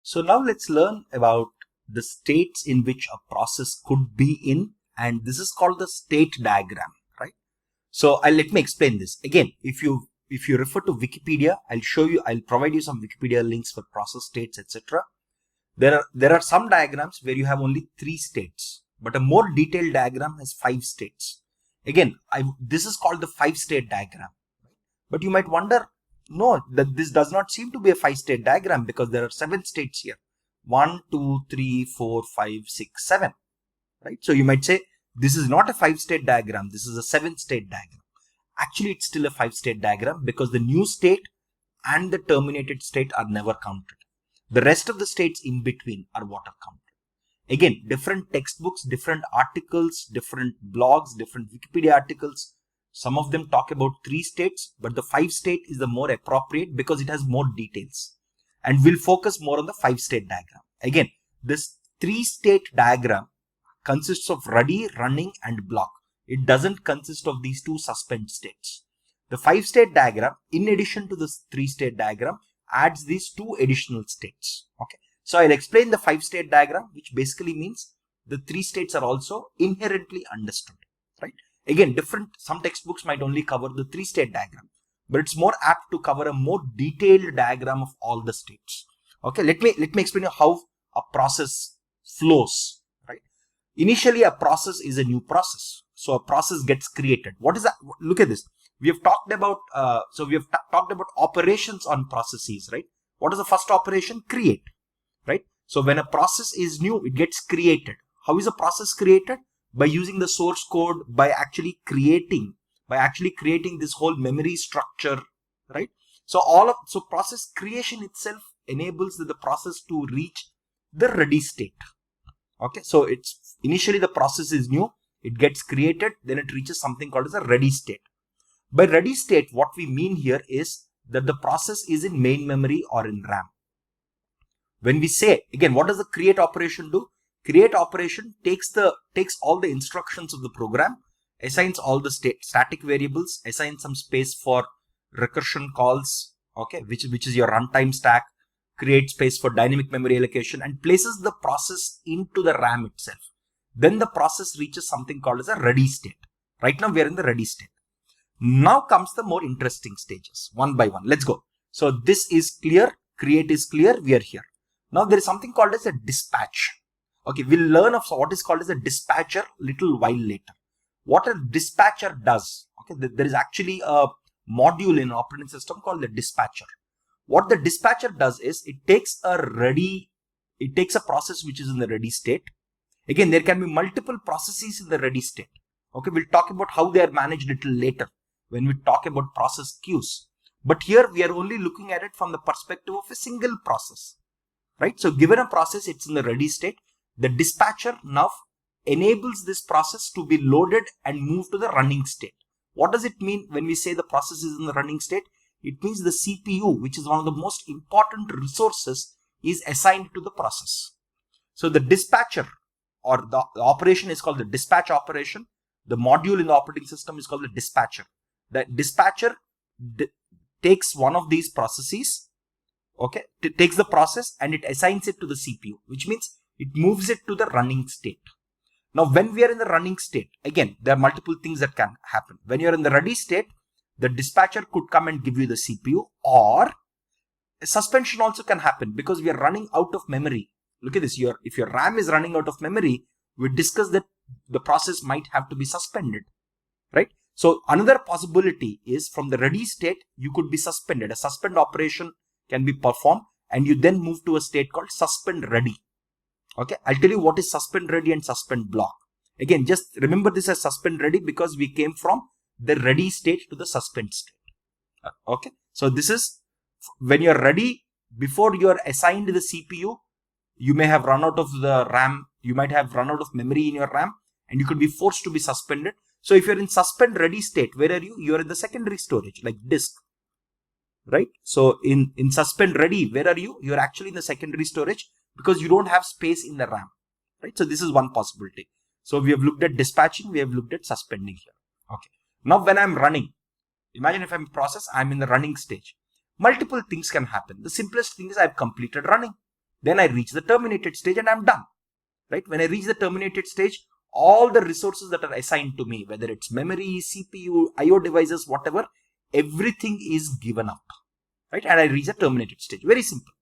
So now let's learn about the states in which a process could be in, and this is called the state diagram, right? So let me explain this again. If you refer to Wikipedia, I'll provide you some Wikipedia links for process states, etc. There are some diagrams where you have only 3 states, but a more detailed diagram has 5 states. Again, this is called the 5-state diagram. But you might wonder, no, that this does not seem to be a 5-state diagram because there are 7 states here. 1, 2, 3, 4, 5, 6, 7. Right? So you might say this is not a 5-state diagram. This is a 7-state diagram. Actually, it's still a 5-state diagram because the new state and the terminated state are never counted. The rest of the states in between are what are counted. Again, different textbooks, different articles, different blogs, different Wikipedia articles. Some of them talk about 3 states, but the 5-state is the more appropriate because it has more details. And we'll focus more on the 5-state diagram. Again, this 3-state diagram consists of ready, running, and block. It doesn't consist of these 2 suspend states. The 5-state diagram, in addition to this 3-state diagram, adds these 2 additional states. Okay. So I'll explain the 5-state diagram, which basically means the 3 states are also inherently understood, right? Again, some textbooks might only cover the 3-state diagram, but it's more apt to cover a more detailed diagram of all the states. Okay, let me explain you how a process flows, right? Initially, a process is a new process. So a process gets created. What is that? Look at this. We have talked about, talked about operations on processes, right? What is the first operation? Create, right? So when a process is new, it gets created. How is a process created? By using the source code, by actually creating this whole memory structure, right? So process creation itself enables the process to reach the ready state. Okay, so it's initially the process is new, it gets created, then it reaches something called as a ready state. By ready state, what we mean here is that the process is in main memory or in RAM. When we say, again, what does the create operation do? Create operation takes all the instructions of the program, assigns all the static variables, assigns some space for recursion calls, okay, which is your runtime stack, create space for dynamic memory allocation, and places the process into the RAM itself. Then the process reaches something called as a ready state. Right now we are in the ready state. Now comes the more interesting stages, one by one. Let's go. So this is clear, create is clear, we are here. Now there is something called as a dispatch. Okay, we'll learn of what is called as a dispatcher little while later. What a dispatcher does, okay, there is actually a module in an operating system called the dispatcher. What the dispatcher does is it takes a process which is in the ready state. Again, there can be multiple processes in the ready state. Okay, we'll talk about how they are managed a little later when we talk about process queues. But here we are only looking at it from the perspective of a single process, right? So given a process, it's in the ready state. The dispatcher now enables this process to be loaded and moved to the running state. What does it mean when we say the process is in the running state? It means the CPU, which is one of the most important resources, is assigned to the process. So the dispatcher, or the operation is called the dispatch operation. The module in the operating system is called the dispatcher. The dispatcher takes one of these processes, okay, takes the process and it assigns it to the CPU, which means it moves it to the running state. Now, when we are in the running state, again, there are multiple things that can happen. When you're in the ready state, the dispatcher could come and give you the CPU, or a suspension also can happen because we are running out of memory. Look at this. If your RAM is running out of memory, we discussed that the process might have to be suspended, right? So another possibility is from the ready state, you could be suspended. A suspend operation can be performed and you then move to a state called suspend ready. Okay, I'll tell you what is suspend ready and suspend block. Again, just remember this as suspend ready because we came from the ready state to the suspend state. Okay, so this is when you're ready, before you're assigned the CPU, you may have run out of the RAM, you might have run out of memory in your RAM, and you could be forced to be suspended. So if you're in suspend ready state, where are you? You're in the secondary storage, like disk, right? So in suspend ready, where are you? You're actually in the secondary storage because you don't have space in the RAM, right? So this is one possibility. So we have looked at dispatching, we have looked at suspending here. Okay. Now when I'm running, imagine if I'm process, I'm in the running stage. Multiple things can happen. The simplest thing is I've completed running. Then I reach the terminated stage and I'm done, right? When I reach the terminated stage, all the resources that are assigned to me, whether it's memory, CPU, IO devices, whatever, everything is given up, right? And I reach the terminated stage. Very simple.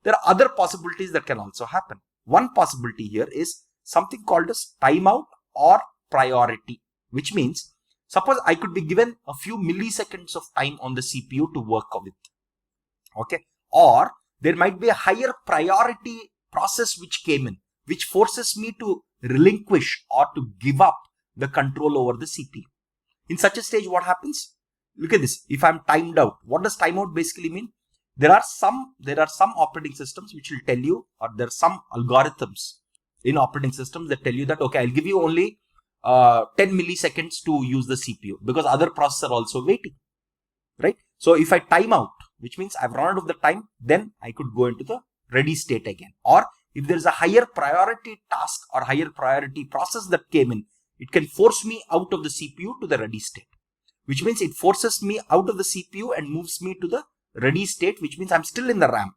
There are other possibilities that can also happen. One possibility here is something called as timeout or priority, which means suppose I could be given a few milliseconds of time on the CPU to work with, okay? Or there might be a higher priority process which came in, which forces me to relinquish or to give up the control over the CPU. In such a stage, what happens? Look at this. If I'm timed out, what does timeout basically mean? There are some operating systems which will tell you, or there are some algorithms in operating systems that tell you that, okay, I'll give you only 10 milliseconds to use the CPU because other processors are also waiting, right? So if I time out, which means I've run out of the time, then I could go into the ready state again. Or if there is a higher priority task or higher priority process that came in, it can force me out of the CPU to the ready state, which means it forces me out of the CPU and moves me to the ready state, which means I'm still in the RAM.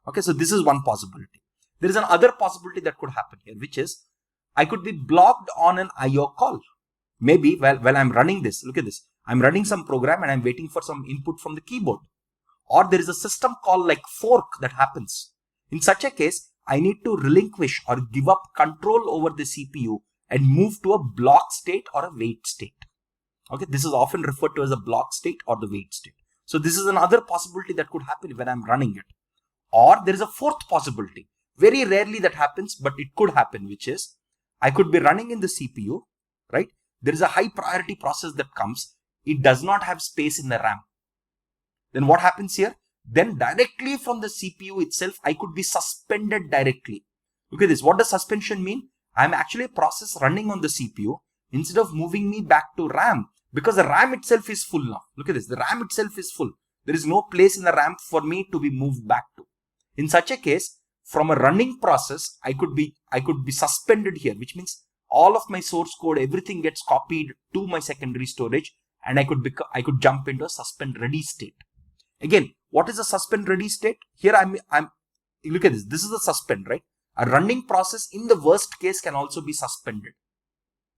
Okay, so this is one possibility. There is another possibility that could happen here, which is I could be blocked on an IO call. Maybe while I'm running this, look at this. I'm running some program and I'm waiting for some input from the keyboard. Or there is a system call like fork that happens. In such a case, I need to relinquish or give up control over the CPU and move to a block state or a wait state. Okay, this is often referred to as a block state or the wait state. So this is another possibility that could happen when I'm running it. Or there is a fourth possibility. Very rarely that happens, but it could happen, which is I could be running in the CPU, right? There is a high priority process that comes. It does not have space in the RAM. Then what happens here? Then directly from the CPU itself, I could be suspended directly. Look at this. What does suspension mean? I'm actually a process running on the CPU instead of moving me back to RAM, because the RAM itself is full now. Look at this. The RAM itself is full. There is no place in the RAM for me to be moved back to. In such a case, from a running process, I could be suspended here, which means all of my source code, everything gets copied to my secondary storage, and I could jump into a suspend ready state. Again, what is a suspend ready state? Here I'm look at this. This is the suspend, right? A running process in the worst case can also be suspended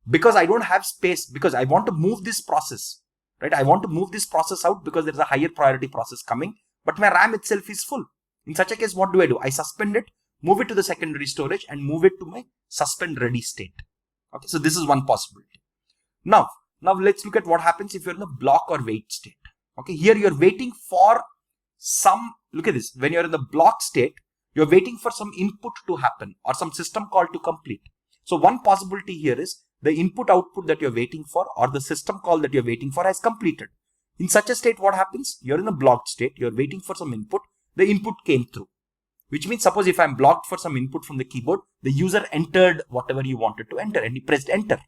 because I don't have space, because I want to move this process, right? I want to move this process out because there's a higher priority process coming, but my RAM itself is full. In such a case, what do? I suspend it, move it to the secondary storage and move it to my suspend ready state. Okay, so this is one possibility. Now let's look at what happens if you're in the block or wait state. Okay, here you're waiting for some, look at this, when you're in the block state, you're waiting for some input to happen or some system call to complete. So one possibility here is the input output that you're waiting for or the system call that you're waiting for has completed. In such a state, what happens? You're in the blocked state, you're waiting for some input, the input came through. Which means suppose if I'm blocked for some input from the keyboard, the user entered whatever he wanted to enter and he pressed enter.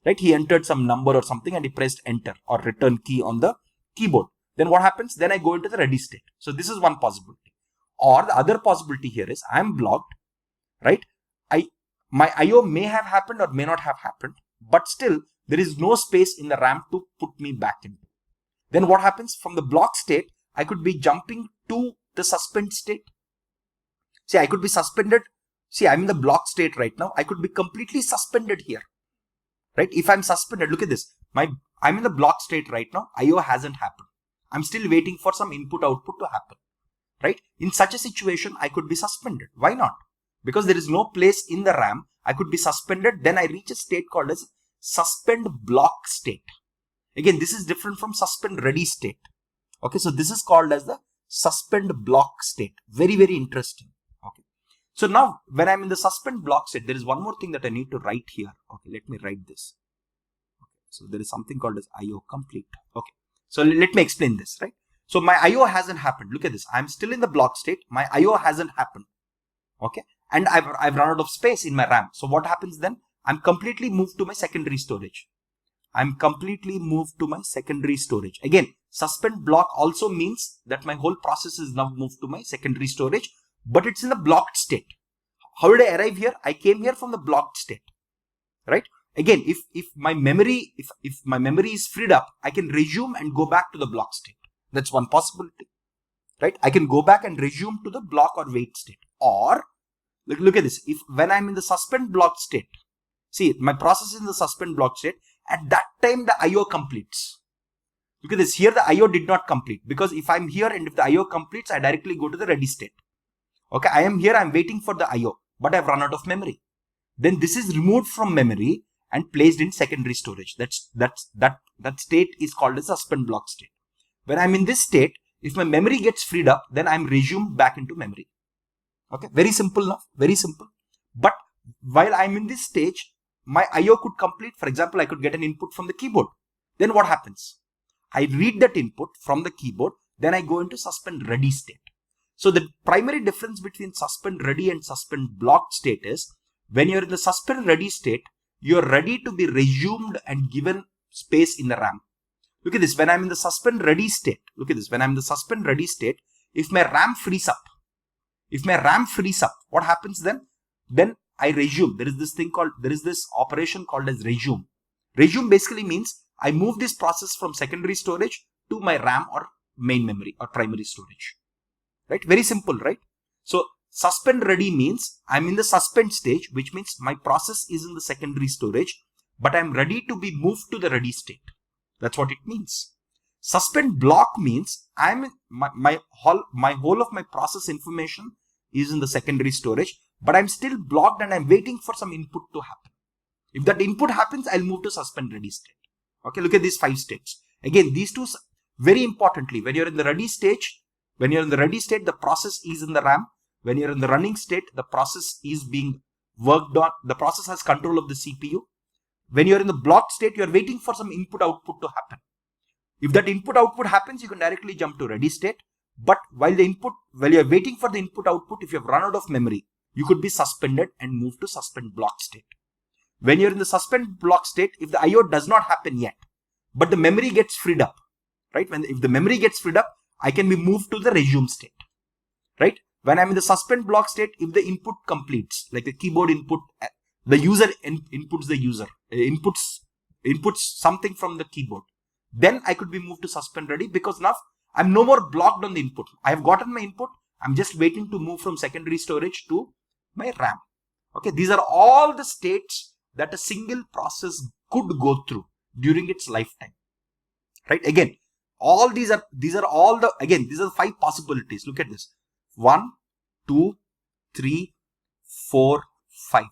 Right? He entered some number or something and he pressed enter or return key on the keyboard. Then what happens? Then I go into the ready state. So this is one possibility. Or the other possibility here is I'm blocked, right? My IO may have happened or may not have happened, but still there is no space in the RAM to put me back in. Then what happens? From the block state, I could be jumping to the suspend state. See, I could be suspended. See, I'm in the block state right now. I could be completely suspended here, right? If I'm suspended, look at this. I'm in the block state right now. IO hasn't happened. I'm still waiting for some input output to happen, right? In such a situation, I could be suspended. Why not? Because there is no place in the RAM. I could be suspended. Then I reach a state called as suspend block state. Again, this is different from suspend ready state. Okay, so this is called as the suspend block state. Very, very interesting. Okay. So now when I'm in the suspend block state, there is one more thing that I need to write here. Okay, let me write this. Okay, so there is something called as IO complete. Okay. So let me explain this, right? So my IO hasn't happened. Look at this. I'm still in the block state. My IO hasn't happened. Okay. And I've run out of space in my RAM. So what happens then? I'm completely moved to my secondary storage. Again, suspend block also means that my whole process is now moved to my secondary storage, but it's in the blocked state. How did I arrive here? I came here from the blocked state, right? Again, if my memory is freed up, I can resume and go back to the block state. That's one possibility, right? I can go back and resume to the block or wait state. Or Look at this. When I'm in the suspend block state, see, my process is in the suspend block state. At that time, the IO completes. Look at this. Here, the IO did not complete, because if I'm here and if the IO completes, I directly go to the ready state. Okay, I am here, I'm waiting for the IO, but I've run out of memory. Then this is removed from memory and placed in secondary storage. That state is called a suspend block state. When I'm in this state, if my memory gets freed up, then I'm resumed back into memory. Okay, very simple now, very simple. But while I'm in this stage, my IO could complete. For example, I could get an input from the keyboard. Then what happens? I read that input from the keyboard, then I go into suspend ready state. So the primary difference between suspend ready and suspend blocked state is, when you're in the suspend ready state, you're ready to be resumed and given space in the RAM. Look at this. When I'm in the suspend ready state, look at this. When I'm in the suspend ready state, if my RAM frees up, what happens then? Then I resume. There is this operation called as resume. Resume basically means I move this process from secondary storage to my RAM or main memory or primary storage. Right? Very simple, right? So suspend ready means I'm in the suspend stage, which means my process is in the secondary storage, but I'm ready to be moved to the ready state. That's what it means. Suspend block means I'm in my whole of my process information is in the secondary storage, but I'm still blocked and I'm waiting for some input to happen. If that input happens, I'll move to suspend ready state. Okay, look at these 5 states. Again, these two, very importantly, when you're in the ready stage, the process is in the RAM. When you're in the running state, the process is being worked on. The process has control of the CPU. When you're in the blocked state, you're waiting for some input output to happen. If that input output happens, you can directly jump to ready state. But while you're waiting for the input output, if you have run out of memory, you could be suspended and move to suspend block state. When you're in the suspend block state, if the IO does not happen yet, but the memory gets freed up, right? If the memory gets freed up, I can be moved to the resume state, right? When I'm in the suspend block state, if the input completes, like the keyboard input, the user inputs something from the keyboard, then I could be moved to suspend ready, because now I'm no more blocked on the input. I have gotten my input. I'm just waiting to move from secondary storage to my RAM. Okay, these are all the states that a single process could go through during its lifetime. Right? Again, these are the 5 possibilities. Look at this. 1, 2, 3, 4, 5.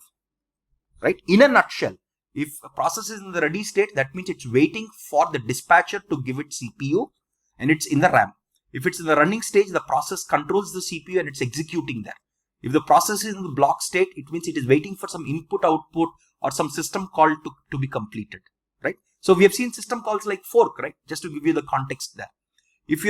Right? In a nutshell, if a process is in the ready state, that means it's waiting for the dispatcher to give it CPU and it's in the RAM. If it's in the running stage, the process controls the CPU and it's executing there. If the process is in the block state, it means it is waiting for some input output or some system call to be completed, right? So we have seen system calls like fork, right? Just to give you the context there. If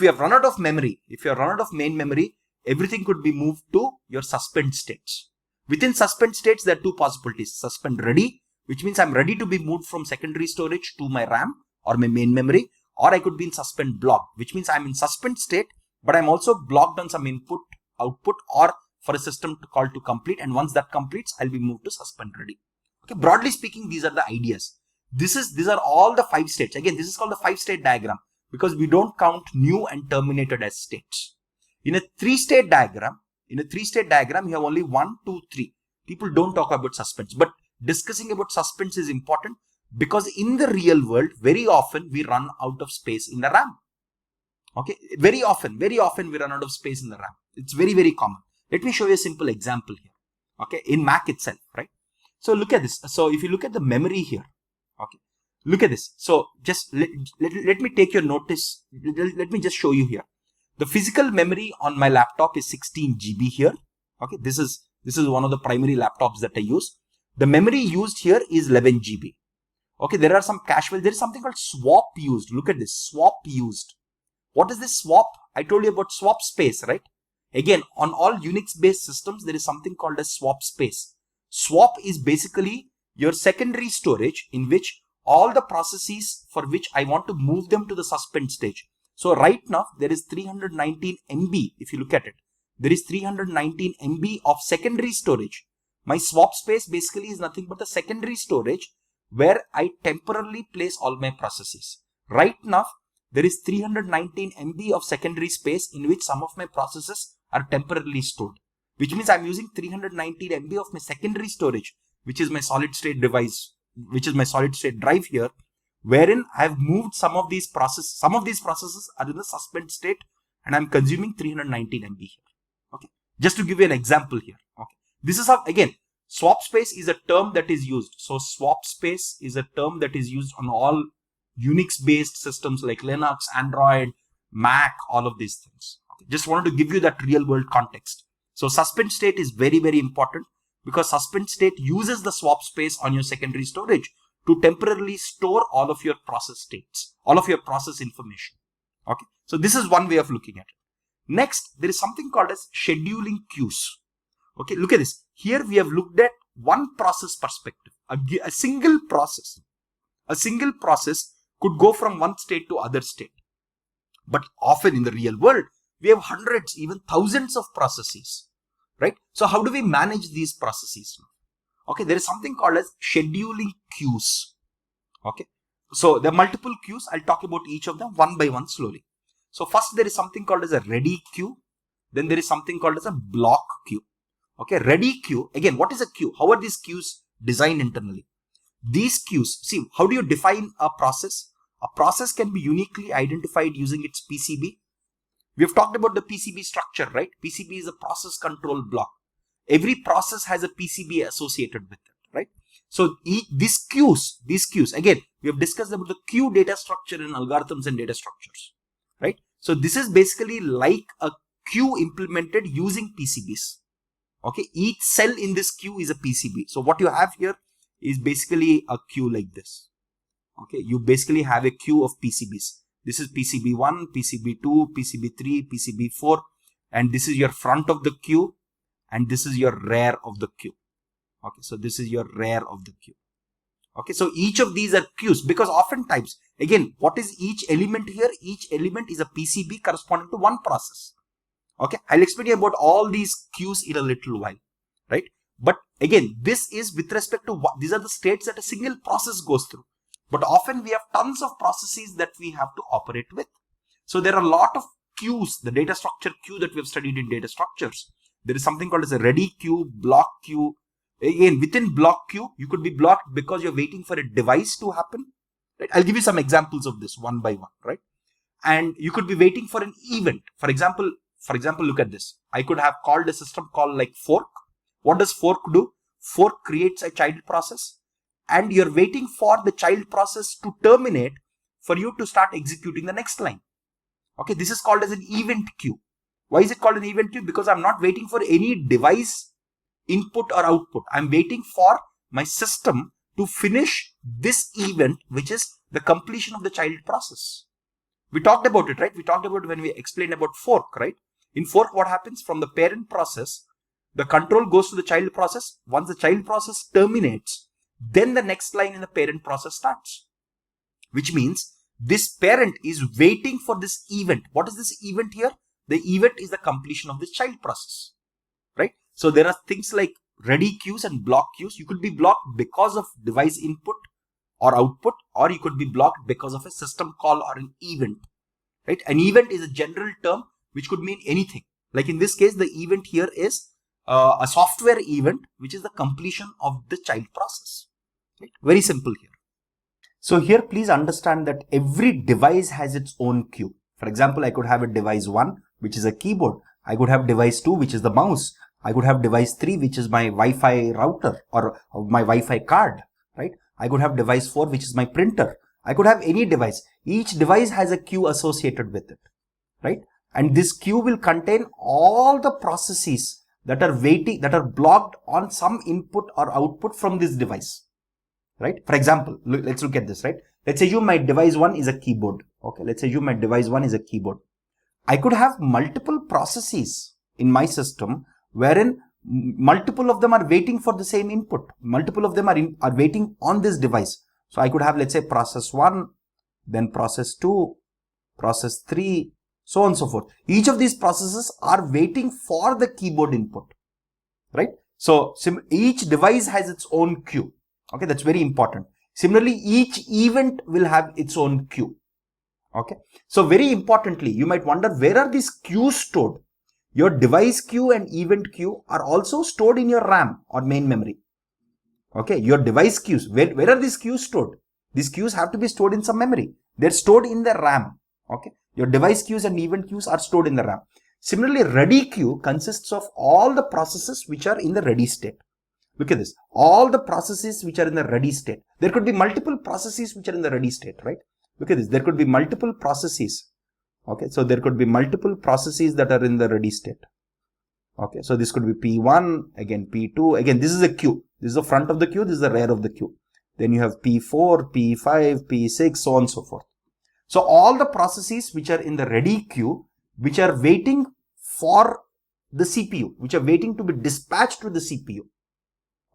we have run out of memory, if you have run out of main memory, everything could be moved to your suspend states. Within suspend states, there are 2 possibilities. Suspend ready, which means I'm ready to be moved from secondary storage to my RAM or my main memory, or I could be in suspend block, which means I'm in suspend state, but I'm also blocked on some input, output, or for a system to call to complete. And once that completes, I'll be moved to suspend ready. Okay, broadly speaking, these are the ideas. These are all the 5 states. Again, this is called the 5-state diagram because we don't count new and terminated as states. In a 3-state diagram, you have only 1, 2, 3. People don't talk about suspense, but discussing about suspense is important because in the real world, very often we run out of space in the RAM. Okay, very often we run out of space in the RAM. It's very, very common. Let me show you a simple example here. Okay, in Mac itself, right? So look at this. So if you look at the memory here, okay, look at this. So just let me take your notice. Let me just show you here. The physical memory on my laptop is 16 GB here. Okay, this is one of the primary laptops that I use. The memory used here is 11 GB. Okay, there are some cache files. There is something called swap used. Look at this, swap used. What is this swap? I told you about swap space, right? Again, on all Unix-based systems, there is something called a swap space. Swap is basically your secondary storage in which all the processes for which I want to move them to the suspend stage. So right now, there is 319 MB. If you look at it, there is 319 MB of secondary storage. My swap space basically is nothing but the secondary storage where I temporarily place all my processes. Right now, there is 319 MB of secondary space in which some of my processes are temporarily stored. which means I'm using 319 MB of my secondary storage, which is my solid state device, which is my solid state drive here, wherein I've moved some of these processes. Some of these processes are in the suspend state, and I'm consuming 319 MB here. Okay, just to give you an example here. Okay, this is how, again, swap space is a term that is used. So swap space is a term that is used on all Unix based systems like Linux, Android, Mac, all of these things. Okay, just wanted to give you that real world context. So suspend state is very, very important, because suspend state uses the swap space on your secondary storage to temporarily store all of your process states, all of your process information. Okay, so this is one way of looking at it. Next, there is something called as scheduling queues. Okay, look at this. Here we have looked at one process perspective, a single process. A single process could go from one state to other state. But often in the real world, we have hundreds, even thousands of processes, right? So how do we manage these processes? Okay, there is something called as scheduling queues. Okay, so there are multiple queues. I'll talk about each of them one by one slowly. So first there is something called as a ready queue. Then there is something called as a block queue. Okay, ready queue. Again, what is a queue? How are these queues designed internally? These queues, see, how do you define a process? A process can be uniquely identified using its PCB. We have talked about the PCB structure, right? PCB is a process control block. Every process has a PCB associated with it, right? So these queues, again, we have discussed about the queue data structure in algorithms and data structures, right? So this is basically like a queue implemented using PCBs. Okay, each cell in this queue is a PCB. So what you have here is basically a queue like this. Okay, you basically have a queue of PCBs. This is PCB1, PCB2, PCB3, PCB4, and this is your front of the queue, and this is your rear of the queue. Okay, so this is your rear of the queue. Okay, so each of these are queues, because oftentimes, again, what is each element here? Each element is a PCB corresponding to one process. Okay, I'll explain you about all these queues in a little while, right? But again, this is with respect to what these are the states that a single process goes through. But often we have tons of processes that we have to operate with. So there are a lot of queues, the data structure queue that we have studied in data structures. There is something called as a ready queue, block queue. Again, within block queue, you could be blocked because you're waiting for a device to happen. Right? I'll give you some examples of this one by one, right? And you could be waiting for an event. For example, look at this. I could have called a system call like fork. What does fork do? Fork creates a child process, and you're waiting for the child process to terminate for you to start executing the next line. Okay, this is called as an event queue. Why is it called an event queue? Because I'm not waiting for any device input or output. I'm waiting for my system to finish this event, which is the completion of the child process. We talked about it, right? We talked about when we explained about fork, right? In fork, what happens from the parent process, the control goes to the child process. Once the child process terminates, then the next line in the parent process starts, which means this parent is waiting for this event. What is this event here? The event is the completion of this child process, right? So there are things like ready queues and block queues. You could be blocked because of device input or output, or you could be blocked because of a system call or an event, right? An event is a general term which could mean anything. Like in this case, the event here is a software event, which is the completion of the child process. Right? Very simple here. So here, please understand that every device has its own queue. For example, I could have a device 1, which is a keyboard. I could have device 2, which is the mouse. I could have device 3, which is my Wi-Fi router or my Wi-Fi card, right? I could have device 4, which is my printer. I could have any device. Each device has a queue associated with it, right? And this queue will contain all the processes that are waiting, that are blocked on some input or output from this device, right? For example, let's look at this, right? Let's assume my device 1 is a keyboard. Okay, let's assume my device 1 is a keyboard. I could have multiple processes in my system wherein multiple of them are waiting for the same input. Multiple of them are waiting on this device. So I could have, let's say, process 1, then process 2, process 3, so on and so forth. Each of these processes are waiting for the keyboard input, right? So each device has its own queue. Okay, that's very important. Similarly, each event will have its own queue. Okay, so very importantly, you might wonder, where are these queues stored? your device queue and event queue are also stored in your RAM or main memory. Okay, your device queues, where are these queues stored? These queues have to be stored in some memory. They're stored in the RAM. Okay, your device queues and event queues are stored in the RAM. Similarly, ready queue consists of all the processes which are in the ready state. Look at this. All the processes which are in the ready state. There could be multiple processes which are in the ready state, right? Look at this. There could be multiple processes. Okay, so there could be multiple processes that are in the ready state. Okay, so this could be P1, again P2, again this is a queue. This is the front of the queue, this is the rear of the queue. Then you have P4, P5, P6, so on and so forth. So all the processes which are in the ready queue, which are waiting for the CPU, which are waiting to be dispatched to the CPU.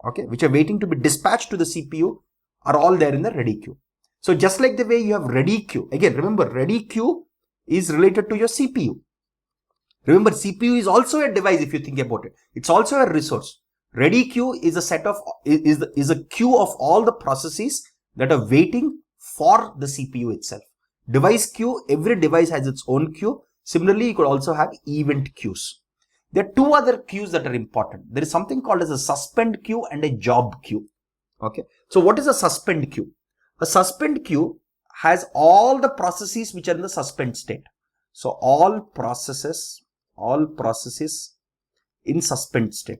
Okay, which are waiting to be dispatched to the CPU are all there in the ready queue. So just like the way you have ready queue, again remember ready queue is related to your CPU. Remember, CPU is also a device if you think about it. It's also a resource. Ready queue is a set of is a queue of all the processes that are waiting for the CPU itself. Device queue, every device has its own queue. Similarly, you could also have event queues. There are two other queues that are important. There is something called as a suspend queue and a job queue. Okay. So what is a suspend queue? A suspend queue has all the processes which are in the suspend state. So all processes in suspend state.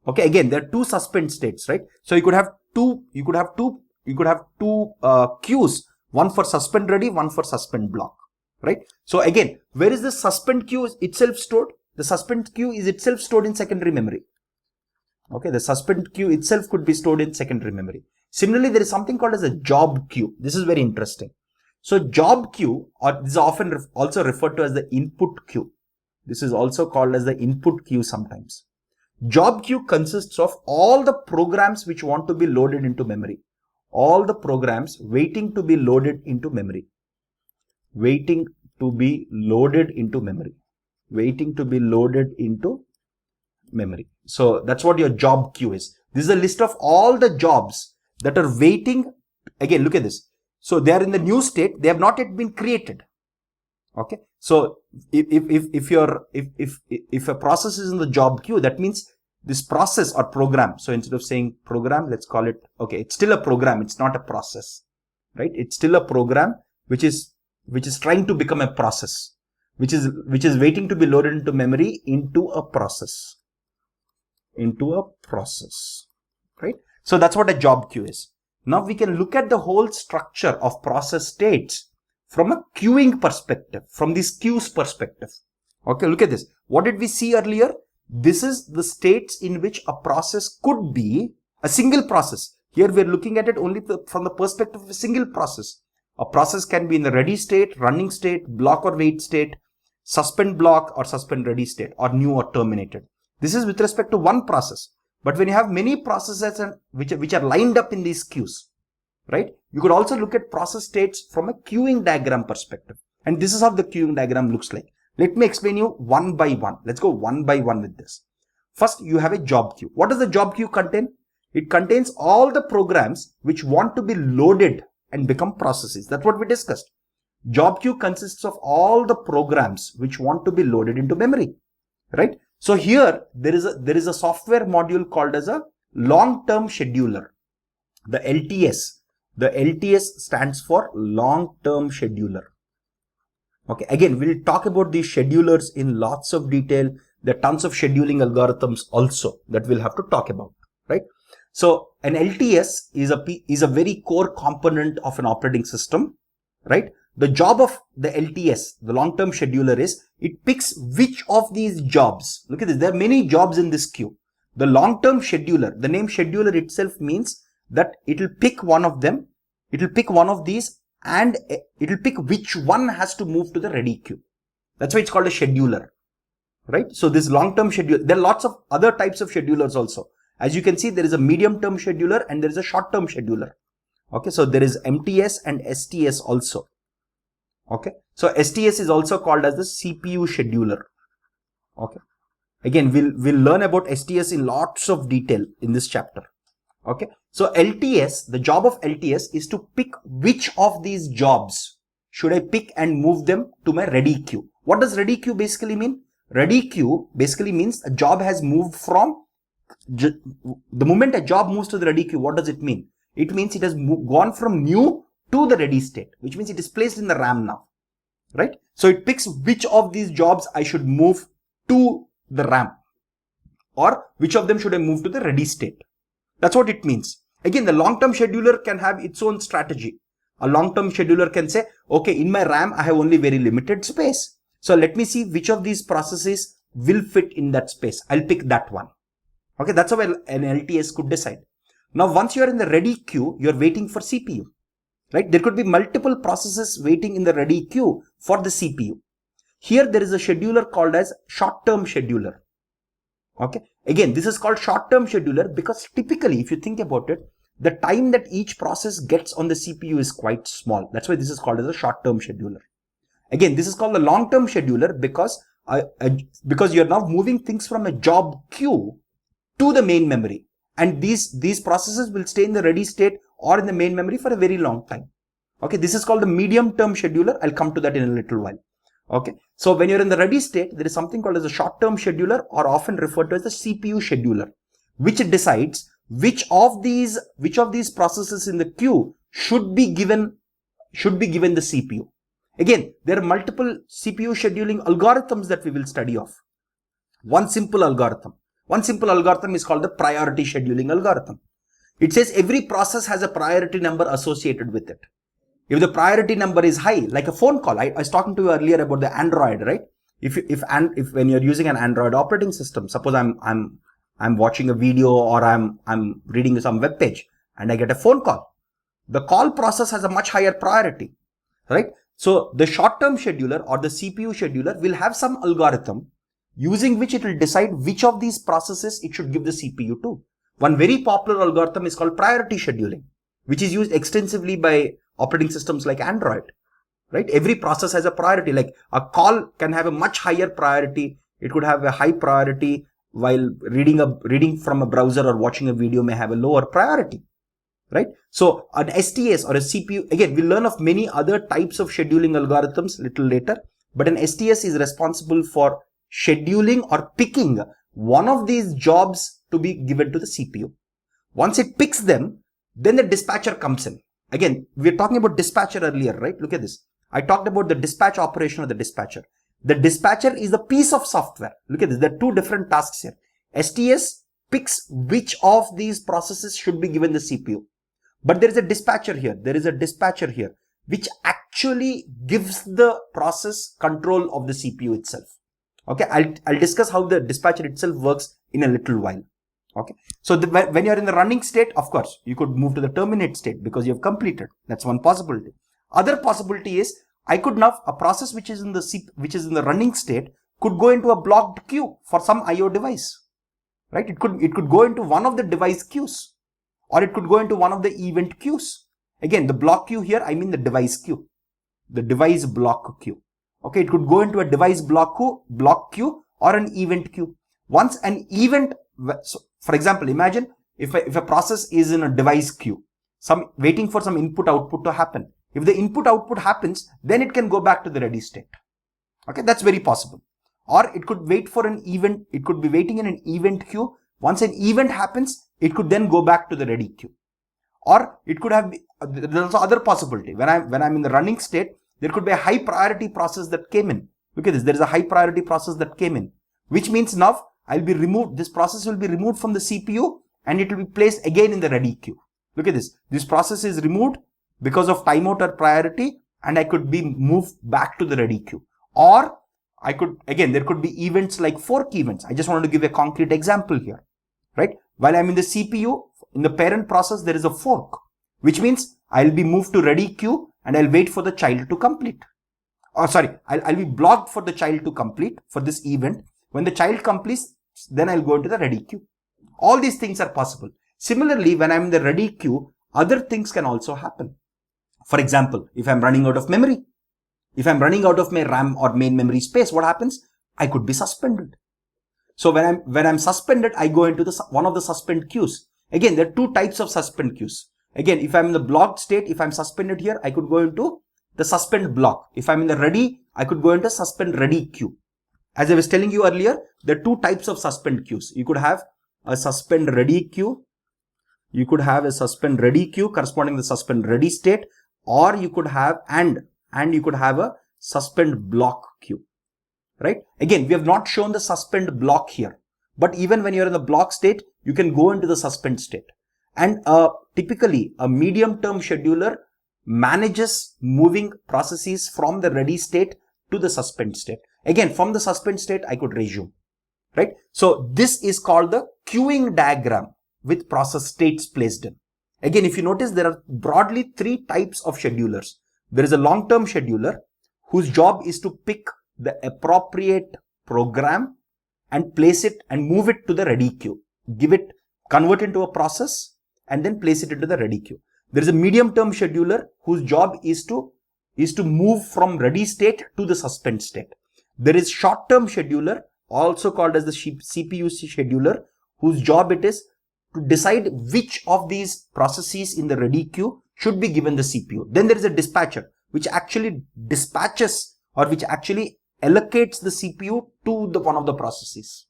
Okay, again there are two suspend states, right? So you could have two queues, one for suspend ready, one for suspend block, right? So again, where is the suspend queue itself stored? The suspend queue is itself stored in secondary memory. Okay, the suspend queue itself could be stored in secondary memory. Similarly, there is something called as a job queue. This is very interesting. So job queue, or this is often also referred to as the input queue. This is also called as the input queue sometimes. Job queue consists of all the programs which want to be loaded into memory. All the programs waiting to be loaded into memory. Waiting to be loaded into memory. Waiting to be loaded into memory. So that's what your job queue is. This is a list of all the jobs that are waiting. Again, look at this. So they are in the new state. They have not yet been created. Okay. So if a process is in the job queue, that means this process or program. So instead of saying program, let's call it, okay, it's still a program. It's not a process, right? It's still a program which is trying to become a process, which is waiting to be loaded into memory into a process, right? So that's what a job queue is. Now we can look at the whole structure of process states from a queuing perspective, from this queues perspective. Okay, look at this. What did we see earlier? This is the states in which a process could be a single process. Here we are looking at it only from the perspective of a single process. A process can be in the ready state, running state, block or wait state, suspend block or suspend ready state, or new or terminated. This is with respect to one process. But when you have many processes which are lined up in these queues, right? You could also look at process states from a queuing diagram perspective. And this is how the queuing diagram looks like. Let me explain you one by one. Let's go one by one with this. First, you have a job queue. What does the job queue contain? It contains all the programs which want to be loaded and become processes. That's what we discussed. Job queue consists of all the programs which want to be loaded into memory, right? So here there is a software module called as a long-term scheduler, the LTS. The LTS stands for long-term scheduler. Okay, again, we'll talk about these schedulers in lots of detail. There are tons of scheduling algorithms also that we'll have to talk about, right? So an LTS is a very core component of an operating system, right? The job of the LTS, the long-term scheduler, is it picks which of these jobs. Look at this. There are many jobs in this queue. The long-term scheduler, the name scheduler itself means that it will pick one of them. It will pick one of these and it will pick which one has to move to the ready queue. That's why it's called a scheduler, right? So this long-term scheduler, there are lots of other types of schedulers also. As you can see, there is a medium-term scheduler and there is a short-term scheduler. Okay, so there is MTS and STS also. Okay, so STS is also called as the CPU scheduler. Okay, again, we'll learn about STS in lots of detail in this chapter. Okay, so LTS, the job of LTS is to pick which of these jobs should I pick and move them to my ready queue? What does ready queue basically mean? Ready queue basically means a job has moved from, the moment a job moves to the ready queue, what does it mean? It means it has gone from new to the ready state, which means it is placed in the RAM now, right? So it picks which of these jobs I should move to the RAM, or which of them should I move to the ready state. That's what it means. Again, the long-term scheduler can have its own strategy. A long-term scheduler can say, okay, in my RAM, I have only very limited space. So let me see which of these processes will fit in that space. I'll pick that one. Okay, that's how an LTS could decide. Now, once you are in the ready queue, you're waiting for CPU, right? There could be multiple processes waiting in the ready queue for the CPU. Here, there is a scheduler called as short-term scheduler. Okay, again, this is called short-term scheduler because typically, if you think about it, the time that each process gets on the CPU is quite small. That's why this is called as a short-term scheduler. Again, this is called the long-term scheduler because you're now moving things from a job queue to the main memory. And these processes will stay in the ready state or in the main memory for a very long time. Okay, this is called the medium-term scheduler. I'll come to that in a little while. Okay, so when you're in the ready state, there is something called as a short-term scheduler, or often referred to as the CPU scheduler, which decides which of these processes in the queue should be given the CPU. Again, there are multiple CPU scheduling algorithms that we will study of. One simple algorithm is called the priority scheduling algorithm. It says every process has a priority number associated with it. If the priority number is high, like a phone call, I was talking to you earlier about the Android, right? If when you're using an Android operating system, suppose I'm watching a video or I'm reading some web page and I get a phone call, the call process has a much higher priority, right? So the short-term scheduler or the CPU scheduler will have some algorithm using which it will decide which of these processes it should give the CPU to. One very popular algorithm is called priority scheduling, which is used extensively by operating systems like Android, right? Every process has a priority. Like a call can have a much higher priority. It could have a high priority, while reading from a browser or watching a video may have a lower priority, right? So an STS or a CPU, again, we'll learn of many other types of scheduling algorithms a little later, but an STS is responsible for scheduling or picking one of these jobs to be given to the CPU. Once it picks them, then the dispatcher comes in. Again, we were talking about dispatcher earlier, right? Look at this. I talked about the dispatch operation of the dispatcher. The dispatcher is the piece of software. Look at this. There are two different tasks here. STS picks which of these processes should be given the CPU. But there is a dispatcher here. Which actually gives the process control of the CPU itself. Okay, I'll discuss how the dispatcher itself works in a little while. Okay, so when you're in the running state, of course, you could move to the terminate state because you have completed. That's one possibility. Other possibility is I could now, a process which is in the running state could go into a blocked queue for some IO device, right? It could go into one of the device queues, or it could go into one of the event queues. Again, the block queue here, I mean the device queue, the device block queue. Okay, it could go into a device block queue or an event queue. Once an event, so for example, imagine if a process is in a device queue, waiting for some input output to happen. If the input output happens, then it can go back to the ready state. Okay, that's very possible. Or it could wait for an event. It could be waiting in an event queue. Once an event happens, it could then go back to the ready queue. Or it could have, there's also other possibility. When I'm in the running state, there could be a high priority process that came in. Look at this. There is a high priority process that came in, which means now this process will be removed from the CPU and it will be placed again in the ready queue. Look at this. This process is removed because of timeout or priority, and I could be moved back to the ready queue. Or there could be events like fork events. I just wanted to give a concrete example here, right? While I'm in the CPU, in the parent process, there is a fork, which means I'll be moved to ready queue and I'll wait for the child to complete. I'll be blocked for the child to complete for this event. When the child completes, then I'll go into the ready queue. All these things are possible. Similarly, when I'm in the ready queue, other things can also happen. For example, if I'm running out of memory, if I'm running out of my RAM or main memory space, what happens? I could be suspended. So when I'm suspended, I go into one of the suspend queues. Again, there are two types of suspend queues. Again, if I'm in the blocked state, if I'm suspended here, I could go into the suspend block. If I'm in the ready, I could go into suspend ready queue. As I was telling you earlier, there are two types of suspend queues. You could have a suspend ready queue. You could have a suspend ready queue corresponding to the suspend ready state, or you could have and you could have a suspend block queue, right? Again, we have not shown the suspend block here, but even when you're in the block state, you can go into the suspend state. And typically a medium term scheduler manages moving processes from the ready state to the suspend state. Again, from the suspend state, I could resume, right? So this is called the queuing diagram with process states placed in. Again, if you notice, there are broadly three types of schedulers. There is a long-term scheduler whose job is to pick the appropriate program and place it and move it to the ready queue, convert into a process and then place it into the ready queue. There is a medium-term scheduler whose job is to move from ready state to the suspend state. There is short-term scheduler, also called as the CPU scheduler, whose job it is to decide which of these processes in the ready queue should be given the CPU. Then there is a dispatcher, which actually dispatches or which actually allocates the CPU to the one of the processes.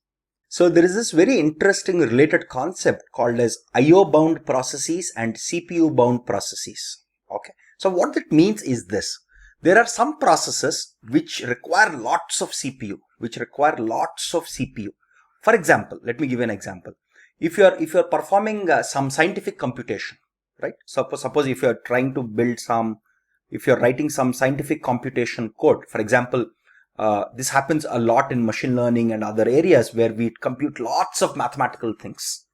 So there is this very interesting related concept called as IO bound processes and CPU bound processes. Okay. So what it means is this. There are some processes which require lots of CPU, For example, let me give you an example. If you are performing some scientific computation, right? Suppose if you are trying to build if you are writing some scientific computation code, for example, this happens a lot in machine learning and other areas where we compute lots of mathematical things,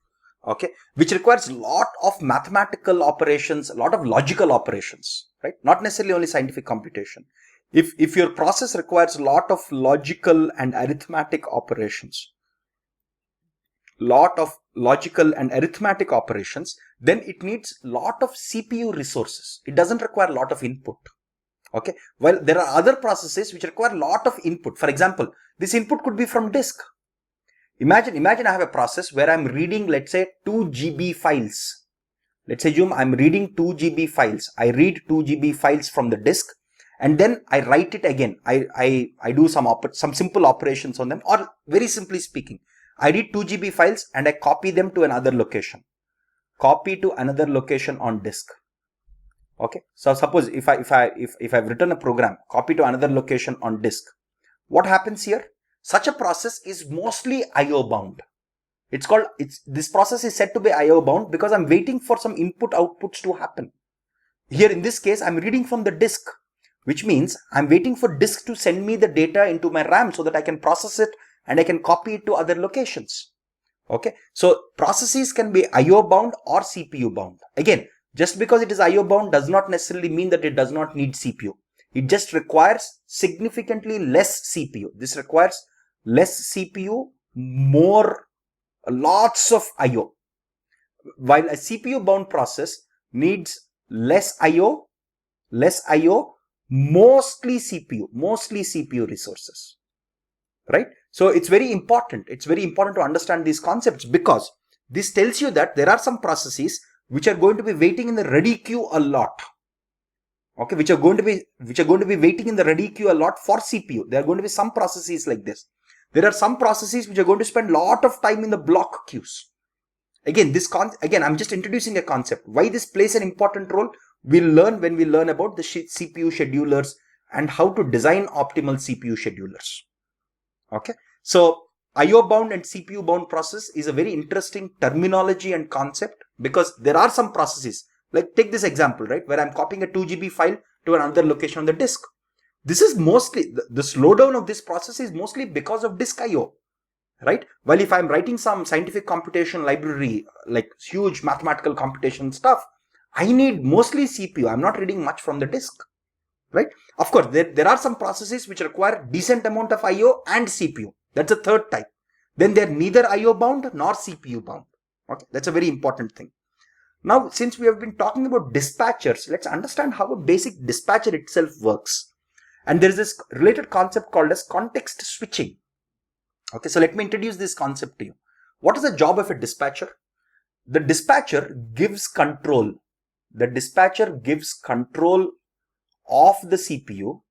okay, which requires a lot of mathematical operations, a lot of logical operations, right? Not necessarily only scientific computation. If your process requires a lot of logical and arithmetic operations, then it needs a lot of CPU resources. It doesn't require a lot of input. Okay. While there are other processes which require a lot of input. For example, this input could be from disk. Imagine I have a process where I'm reading, let's say, 2 GB files. Let's say I'm reading 2 GB files. I read 2 GB files from the disk and then I write it again. I do some simple operations on them, or very simply speaking, I read 2 GB files and I copy them to another location. On disk. Okay. So suppose if I've written a program, copy to another location on disk. What happens here? Such a process is mostly IO bound. This process is said to be IO bound because I'm waiting for some input outputs to happen. Here in this case, I'm reading from the disk, which means I'm waiting for disk to send me the data into my RAM so that I can process it and I can copy it to other locations. Okay. So processes can be IO bound or CPU bound. Again, just because it is IO bound does not necessarily mean that it does not need CPU. It just requires significantly less CPU. This requires less CPU, lots of IO. While a CPU bound process needs less IO, mostly CPU resources, right? So it's very important to understand these concepts, because this tells you that there are some processes which are going to be waiting in the ready queue a lot. Okay, which are going to be waiting in the ready queue a lot for CPU. There are going to be some processes like this. There are some processes which are going to spend a lot of time in the block queues. Again, I'm just introducing a concept. Why this plays an important role, we'll learn when we learn about the CPU schedulers and how to design optimal CPU schedulers. Okay, so IO bound and CPU bound process is a very interesting terminology and concept, because there are some processes, like take this example, right, where I'm copying a 2 GB file to another location on the disk. This is mostly, the slowdown of this process is mostly because of disk IO, right? While if I'm writing some scientific computation library, like huge mathematical computation stuff, I need mostly CPU. I'm not reading much from the disk, right? Of course, there are some processes which require decent amount of IO and CPU. That's a third type. Then they're neither IO bound nor CPU bound. Okay, that's a very important thing. Now, since we have been talking about dispatchers, let's understand how a basic dispatcher itself works. And there is this related concept called as context switching. Okay, so let me introduce this concept to you. What is the job of a dispatcher? The dispatcher gives control. of the CPU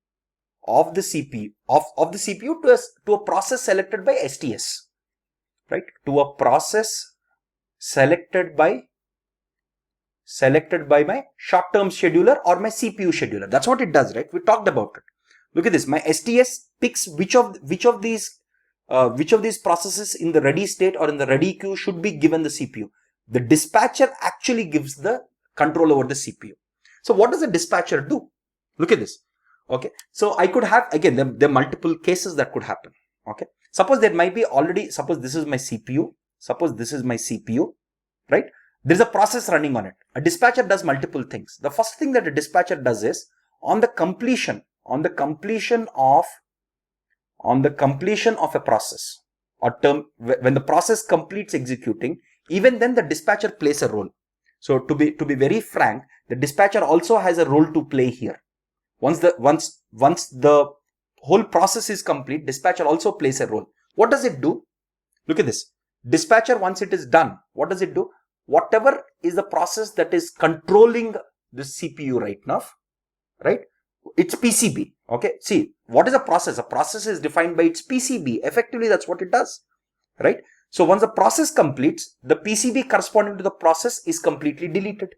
of the CPU to a process selected by STS, right? To a process selected by my short-term scheduler or my CPU scheduler. That's what it does, right? We talked about it. Look at this. My STS picks which of these processes in the ready state or in the ready queue should be given the CPU. The dispatcher actually gives the control over the CPU. So what does the dispatcher do? Look at this. Okay. So I could have, again, there are multiple cases that could happen. Okay. Suppose there might be suppose this is my CPU. Suppose this is my CPU, right? There's a process running on it. A dispatcher does multiple things. The first thing that a dispatcher does is on the completion of a process or term, when the process completes executing, even then the dispatcher plays a role. So to be very frank, the dispatcher also has a role to play here. Once the whole process is complete, dispatcher also plays a role. What does it do? Look at this. Dispatcher, once it is done, what does it do? Whatever is the process that is controlling the CPU right now, right? It's PCB. Okay. See, what is a process? A process is defined by its PCB. Effectively, that's what it does, right? So once the process completes, the PCB corresponding to the process is completely deleted,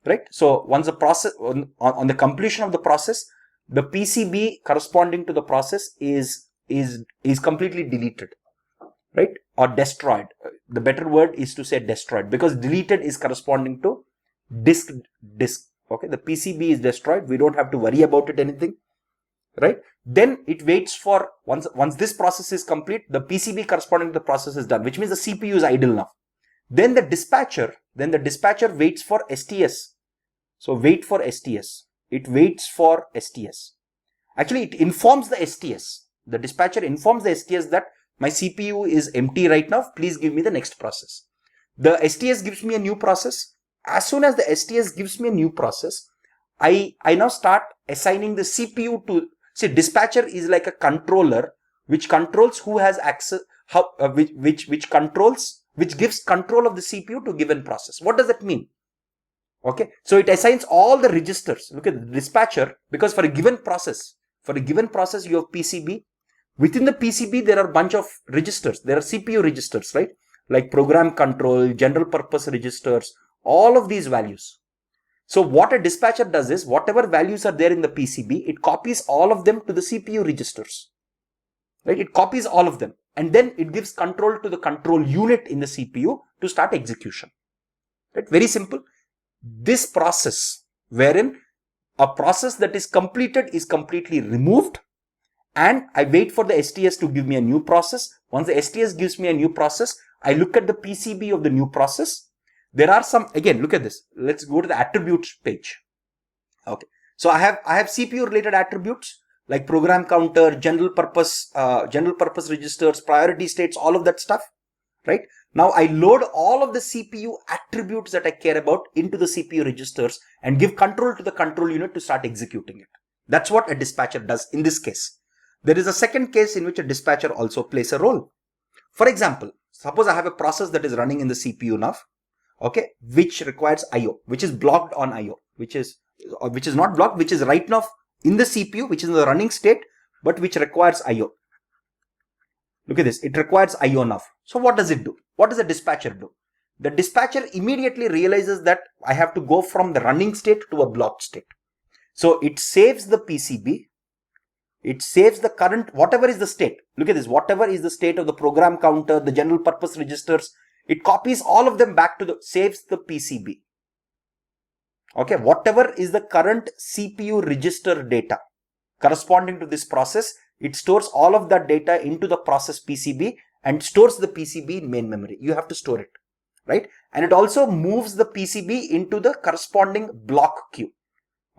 right? So once the process, on the completion of the process, the PCB corresponding to the process is completely deleted, right? Or destroyed. The better word is to say destroyed, because deleted is corresponding to disk. Okay, the PCB is destroyed. We don't have to worry about it anything, right? Then it waits for, once this process is complete, the PCB corresponding to the process is done, which means the CPU is idle now. Then the dispatcher waits for STS. So wait for STS. It waits for STS. Actually, it informs the STS. The dispatcher informs the STS that my CPU is empty right now. Please give me the next process. The STS gives me a new process. As soon as the STS gives me a new process, I now start assigning the CPU to, see, dispatcher is like a controller which controls who has access, which gives control of the CPU to given process. What does that mean? Okay, so it assigns all the registers. Look at the dispatcher, because for a given process you have PCB. Within the PCB, there are a bunch of registers. There are CPU registers, right? Like program control, general purpose registers, all of these values. So what a dispatcher does is, whatever values are there in the PCB, it copies all of them to the CPU registers, right? It copies all of them, and then it gives control to the control unit in the CPU to start execution, right? Very simple. This process, wherein a process that is completed is completely removed, and I wait for the STS to give me a new process. Once the STS gives me a new process, I look at the PCB of the new process. There are some, again, look at this. Let's go to the attributes page. Okay. So I have CPU related attributes like program counter, general purpose registers, priority states, all of that stuff, right? Now I load all of the CPU attributes that I care about into the CPU registers and give control to the control unit to start executing it. That's what a dispatcher does in this case. There is a second case in which a dispatcher also plays a role. For example, suppose I have a process that is running in the CPU now, okay, which requires IO, which is blocked on IO, which is not blocked, which is right now in the CPU, which is in the running state, but which requires IO. Look at this. It requires IO now. So what does it do? What does the dispatcher do? The dispatcher immediately realizes that I have to go from the running state to a blocked state. So it saves the PCB. It saves the current, whatever is the state. Look at this. Whatever is the state of the program counter, the general purpose registers, it copies all of them back to saves the PCB. Okay. Whatever is the current CPU register data corresponding to this process, it stores all of that data into the process PCB and stores the PCB in main memory. You have to store it, right? And it also moves the PCB into the corresponding block queue.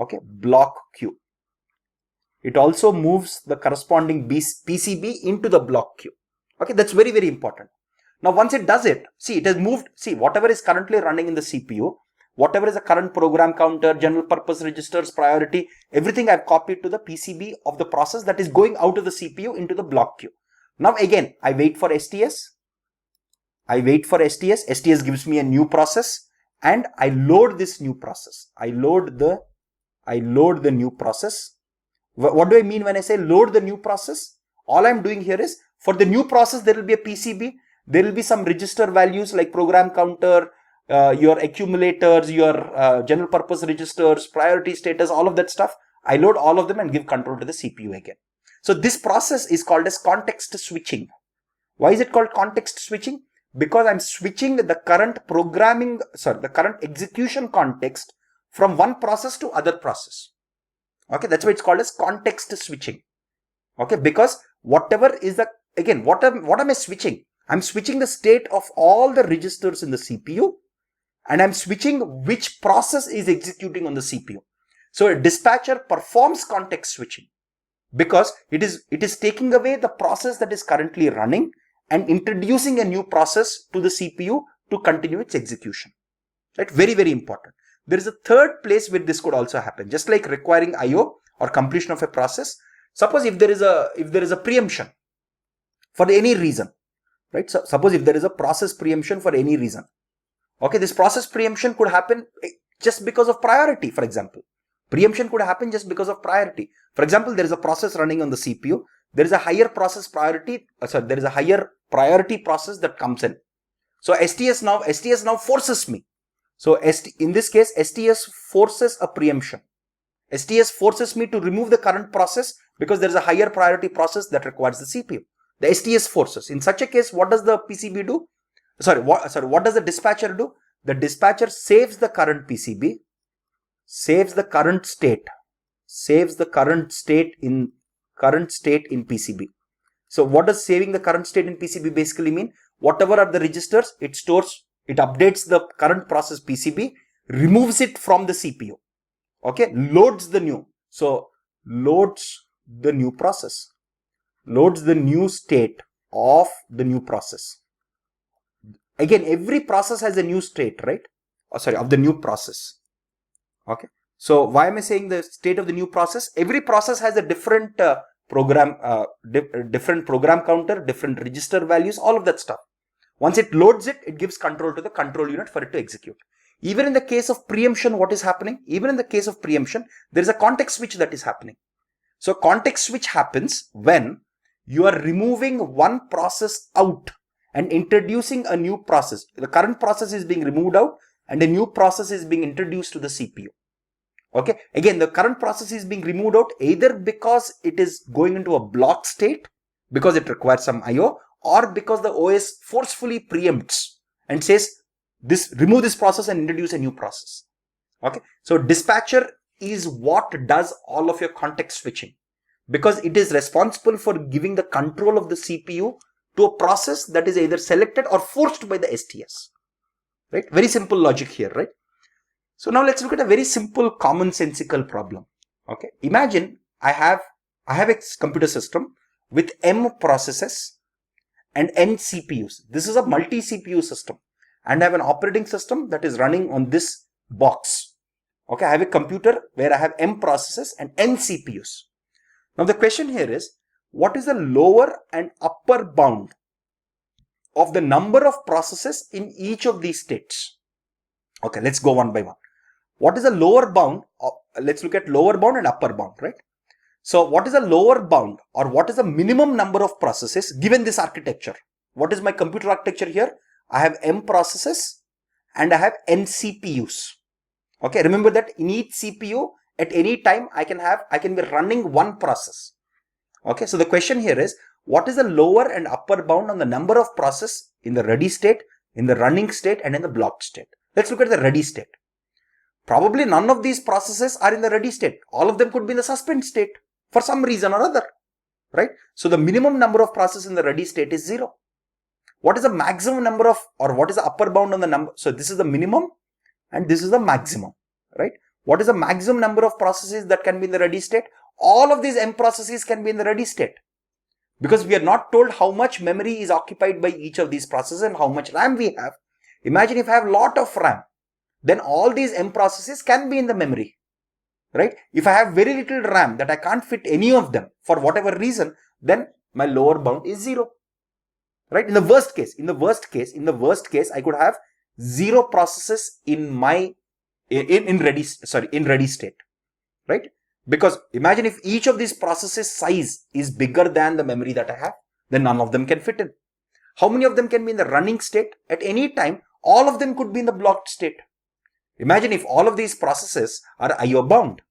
Okay, block queue. It also moves the corresponding PCB into the block queue. Okay, that's very, very important. Now, once it does it, see, it has moved, see, whatever is currently running in the CPU, whatever is the current program counter, general purpose registers, priority, everything I've copied to the PCB of the process that is going out of the CPU into the block queue. Now, again, I wait for STS. STS gives me a new process and I load this new process. I load the I load the new process. What do I mean when I say load the new process? All I'm doing here is, for the new process, there will be a PCB. There will be some register values like program counter, your accumulators, your general purpose registers, priority status, all of that stuff. I load all of them and give control to the CPU again. So this process is called as context switching. Why is it called context switching? Because I'm switching the current the current execution context from one process to other process. Okay, that's why it's called as context switching. Okay, because whatever is the, again, what am I switching? I'm switching the state of all the registers in the CPU, and I'm switching which process is executing on the CPU. So a dispatcher performs context switching because it is taking away the process that is currently running and introducing a new process to the CPU to continue its execution. Right? Very, very important. There is a third place where this could also happen, just like requiring IO or completion of a process. Suppose if there is a preemption for any reason, right? So suppose if there is a process preemption for any reason, okay, this process preemption could happen just because of priority, for example. Preemption could happen just because of priority. For example, there is a process running on the CPU. There is a higher process priority. There is a higher priority process that comes in. So STS now forces me. So in this case, STS forces a preemption. STS forces me to remove the current process because there is a higher priority process that requires the CPU. The STS forces. In such a case, what does the PCB do? What does the dispatcher do? The dispatcher saves the current PCB, saves the current state in PCB. So what does saving the current state in PCB basically mean? Whatever are the registers, it stores, it updates the current process PCB, removes it from the CPU. Okay, loads the new. So loads the new process, loads the new state of the new process. Again, every process has a new state, right? Of the new process. Okay. So why am I saying the state of the new process? Every process has a different different program counter, different register values, all of that stuff. Once it loads it, it gives control to the control unit for it to execute. Even in the case of preemption, what is happening? Even in the case of preemption, there is a context switch that is happening. So context switch happens when you are removing one process out and introducing a new process. The current process is being removed out and a new process is being introduced to the CPU. Okay. Again, the current process is being removed out either because it is going into a block state because it requires some IO, or because the OS forcefully preempts and says, remove this process and introduce a new process. Okay. So dispatcher is what does all of your context switching, because it is responsible for giving the control of the CPU to a process that is either selected or forced by the STS. Right? Very simple logic here, right? So now let's look at a very simple commonsensical problem. Okay. Imagine I have a computer system with M processes and N CPUs. This is a multi-CPU system, and I have an operating system that is running on this box. Okay, I have a computer where I have M processes and N CPUs. Now the question here is, what is the lower and upper bound of the number of processes in each of these states? Okay, let's go one by one. What is the lower bound? Let's look at lower bound and upper bound, right? So what is the lower bound, or what is the minimum number of processes given this architecture? What is my computer architecture here? I have M processes and I have N CPUs. Okay, remember that in each CPU at any time I can be running one process. Okay, so the question here is, what is the lower and upper bound on the number of processes in the ready state, in the running state, and in the blocked state? Let's look at the ready state. Probably none of these processes are in the ready state. All of them could be in the suspend state for some reason or other, right? So the minimum number of processes in the ready state is 0. What is the maximum number of, or what is the upper bound on the number? So this is the minimum and this is the maximum, right? What is the maximum number of processes that can be in the ready state? All of these M processes can be in the ready state, because we are not told how much memory is occupied by each of these processes and how much RAM we have. Imagine if I have a lot of RAM, then all these M processes can be in the memory, right? If I have very little RAM that I can't fit any of them for whatever reason, then my lower bound is 0, right? In the worst case, I could have 0 processes in my, in ready state. right? Because imagine if each of these processes size is bigger than the memory that I have, then none of them can fit in. How many of them can be in the running state? At any time, all of them could be in the blocked state. Imagine if all of these processes are IO bound,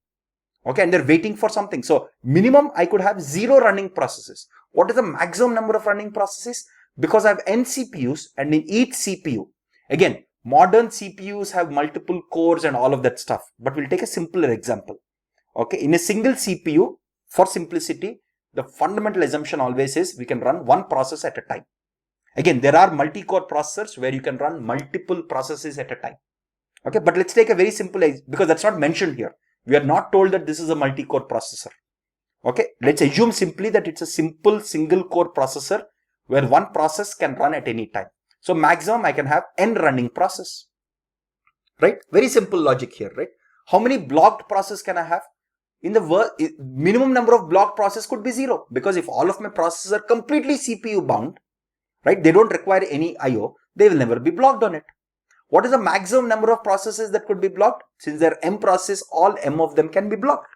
okay, and they're waiting for something. So minimum, I could have 0 running processes. What is the maximum number of running processes? Because I have n CPUs, and in each CPU, again, modern CPUs have multiple cores and all of that stuff, but we'll take a simpler example. Okay, in a single CPU, for simplicity, the fundamental assumption always is we can run one process at a time. Again, there are multi-core processors where you can run multiple processes at a time. Okay, but let's take a very simple, because that's not mentioned here. We are not told that this is a multi-core processor. Okay, let's assume simply that it's a simple single core processor where one process can run at any time. So maximum I can have n running process, right? Very simple logic here, right? How many blocked process can I have? In the minimum number of blocked process could be 0, because if all of my processes are completely CPU bound, right, they don't require any IO, they will never be blocked on it. What is the maximum number of processes that could be blocked? Since there are m processes, all m of them can be blocked.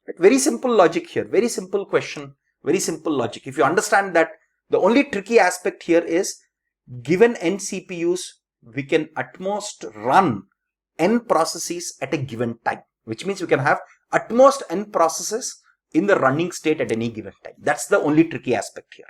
Right? Very simple logic here, very simple question, very simple logic. If you understand that, the only tricky aspect here is, given n CPUs, we can at most run n processes at a given time, which means we can have at most n processes in the running state at any given time. That's the only tricky aspect here.